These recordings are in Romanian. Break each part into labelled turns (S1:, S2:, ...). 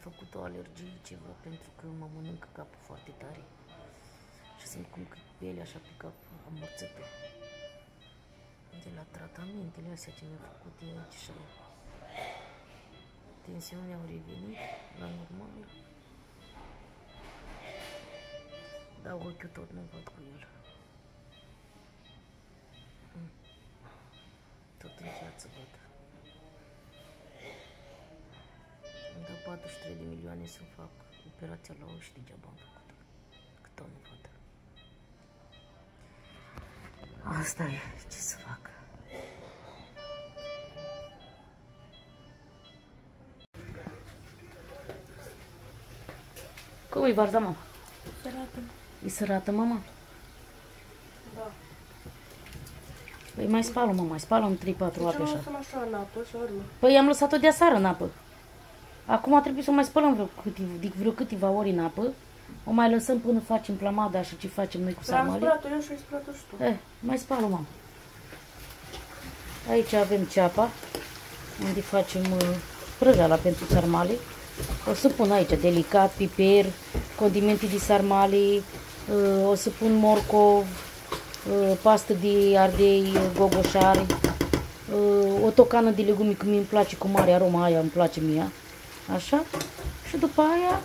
S1: făcut o alergie ceva pentru că mă mănâncă capul foarte tare. Și simt cum că pielea așa pe cap amorțită. De la tratamentele astea ce mi-a făcut aici și tensiunea au revenit la normal. Dar ochiul tot nu văd cu el. Tot în viață văd. Îmi dau 43 de milioane să fac operația la ochi și degeaba am făcut. Că tot nu văd. Asta e, ce să fac. Cum e varza, mama?
S2: Sărată.
S1: E sărată, mama?
S2: Da.
S1: Păi mai spală, mama, mai spală în 3-4 ape așa.
S2: De ce nu lăsăm așa în apă și urmă?
S1: Păi am lăsat-o de aseară în apă. Acum trebuie să o mai spălăm vreo câteva ori în apă. O mai lăsăm până facem plamada și ce facem noi cu sarmale.
S2: Am spălat-o eu și ai spălat-o și tu.
S1: Mai spală, mama. Aici avem ceapa, unde facem prăjeala pentru sarmale. O să pun aici delicat, piper, condimente de sarmale, o să pun morcov, pastă de ardei, gogoșari, o tocană de legume, că mie îmi place cu mare aroma, aia îmi place mie. Așa. Și după aia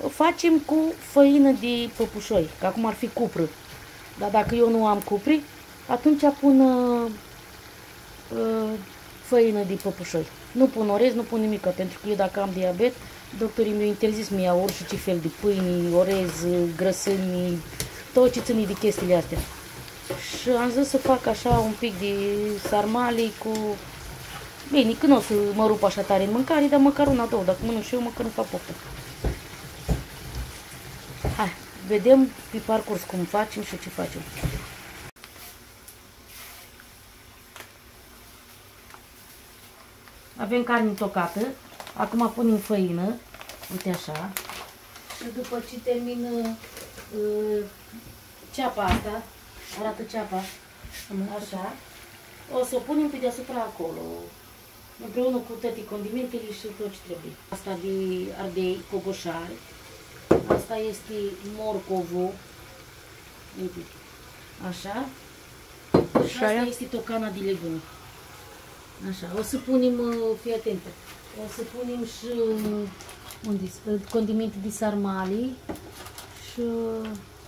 S1: o facem cu făină de păpușoi, că acum ar fi cupră. Dar dacă eu nu am cupri, atunci pun făină de păpușoi. Nu pun orez, nu pun nimic, pentru că eu dacă am diabet, doctorii mi-au interzis mie orice fel de pâini, orez, grăsăni, tot ce ține de chestiile astea. Și am zis să fac așa un pic de sarmale cu... Bine, că nu o să mă rup așa tare în mâncare, dar măcar una, două. Dacă mănânc și eu, măcar nu fac poftă. Hai, vedem pe parcurs cum facem și ce facem. Avem carne tocată. Acum punem făină. Uite așa. Și după ce termin ceapa asta, arată ceapa, așa, o să o punem pe deasupra acolo, împreună cu toate condimentele și tot ce trebuie. Asta de ardei cocoșari, asta este morcovul, uite, așa, și asta este tocana de legume. Așa, o să punem, fii atentă, o să punem și condimente de sarmale și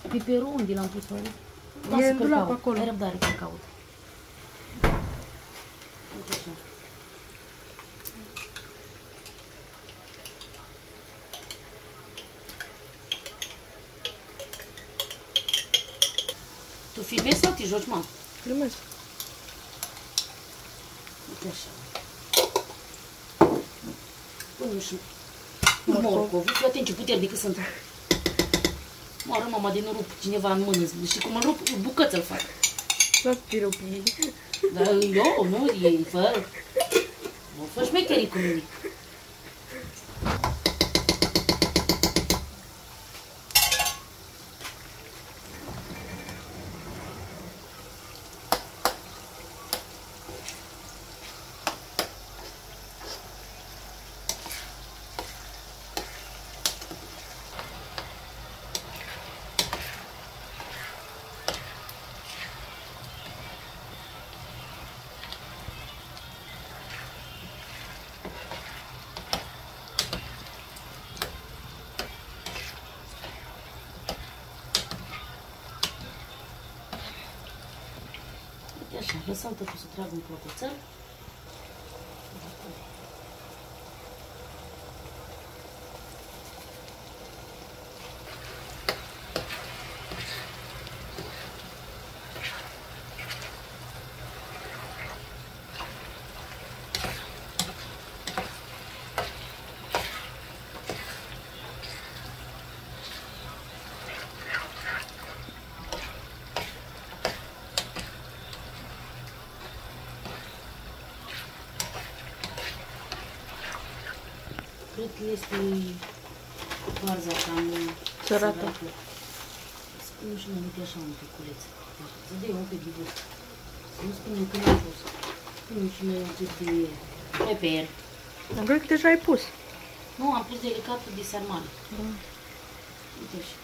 S1: piperul, unde l-am pus oare?
S2: E în dulap acolo.
S1: Ai răbdare că caut. Uite așa. Tu filmezi sau te joci, mă?
S2: Filmez.
S1: Uite așa. Punem și morcovul. Fii atent ce puternică sunt. Moară mama de nu rup cineva în mână. Și cum îl rup, bucăți îl fac.
S2: Nu te rupi.
S1: Dar eu, nu, ei, fă. Nu fă șmecherii cu mine. Așa, lăsăm totul să tragă un clopoțel. Cred că este varza cam
S2: sărată.
S1: Spune și mai multe așa un piculeț. Să dea un pic de gust. Nu spunem că n-am pus. Punem și noi un pic de peper.
S2: Am văzut că deja ai pus.
S1: Nu, am pus delicatul de sarmale.
S2: Da.
S1: Uite așa.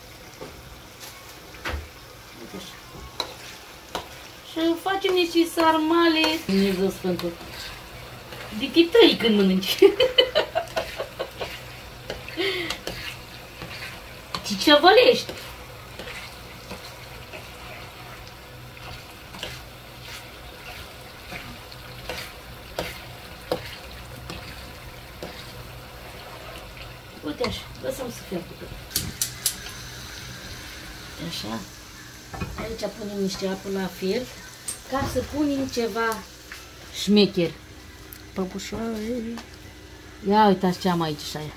S1: Uite așa. Și facem niște sarmale. Dumnezeu Sfântul. De tităi când mănânci. Ce vălești? Uite așa, lăsăm să fie făcut. Așa. Aici punem niște apă la fiert ca să punem ceva șmecher.
S2: Păpușoare.
S1: Ia uitați ce am aici și aia.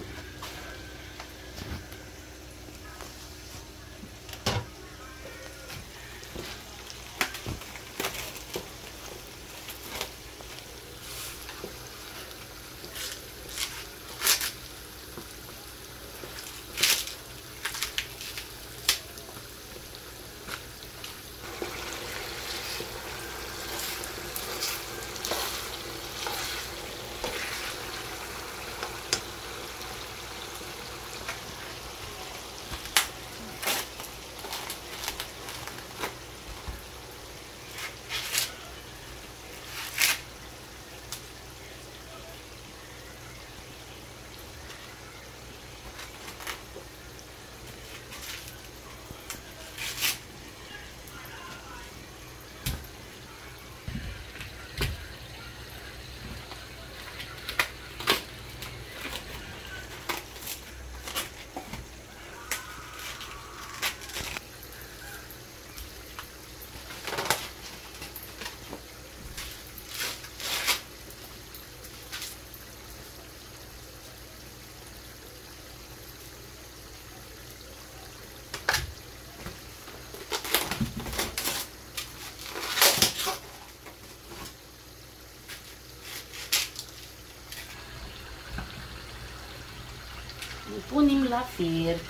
S1: Îl punem la fiert,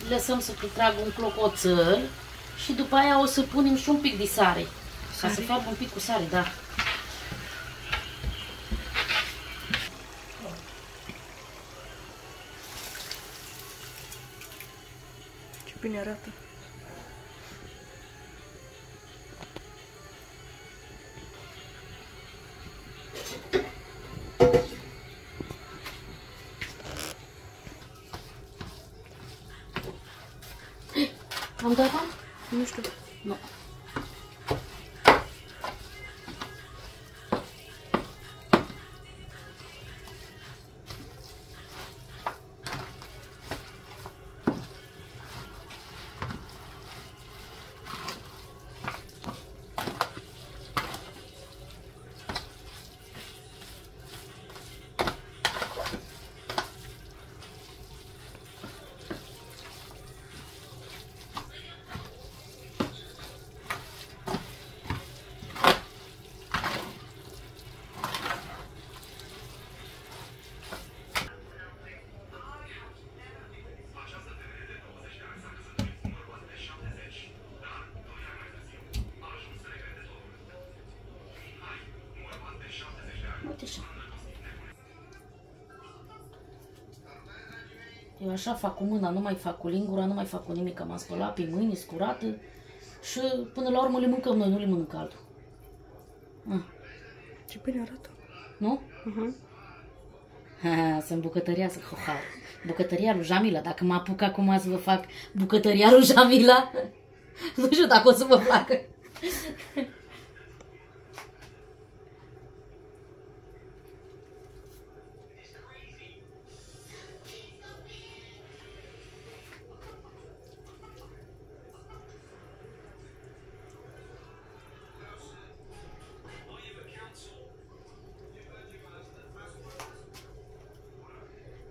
S1: lăsăm să tragă un clopoțel și după aia o să punem și un pic de sare. Ca să facă un pic cu sare, da.
S2: Ce bine arată.
S1: Am dat bani?
S2: Nu știu.
S1: Nu. Uite așa. Eu așa fac cu mâna, nu mai fac cu lingura, nu mai fac cu nimic, că m-am spălat pe mâini, scurată și până la urmă le mâncăm noi, nu le mănâncă altul.
S2: Ce bine arată.
S1: Nu? Sunt bucătăria, bucătăria lui Jamila. Dacă mă apuc acum să vă fac bucătăria lui Jamila, nu știu dacă o să vă placă.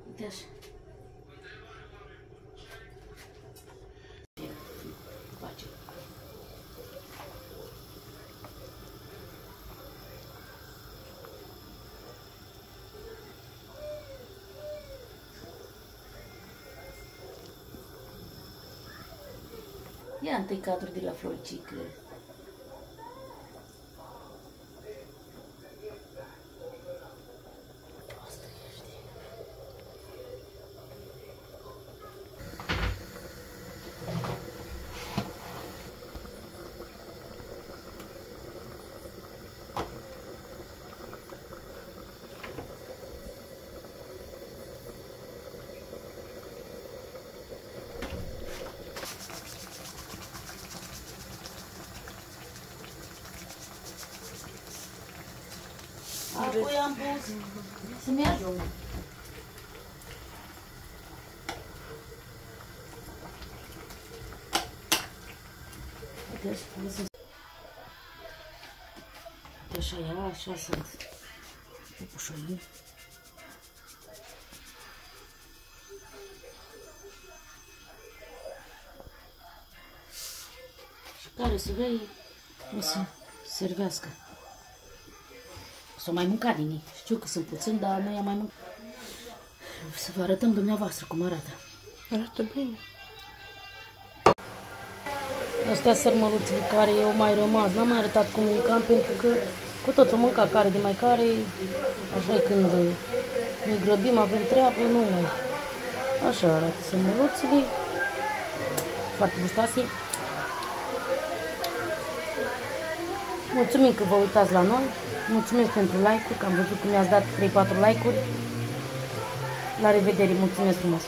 S1: Uite așa. Face. Ia întâi cadrul de la Floricică. Păi am pus să-mi ajung. Uite, așa ia, așa sunt pupușorii. Și care să vrei o să servească. S-o mai mâncat din ei. Știu că sunt puțin, dar noi am mai mâncat. Să vă arătăm dumneavoastră cum arată.
S2: Arată bine.
S1: Astea sărmăluțele care eu mai rămas. N-am mai arătat cum mâncam pentru că cu totul mânca care de mai care. Așa e când ne grăbim, avem treabă, nu mai. Așa arată sărmăluțele. Foarte gustoase. Mulțumim că vă uitați la noi. Mulțumesc pentru like-uri, că am văzut că mi-ați dat 3-4 like-uri. La revedere, mulțumesc frumos!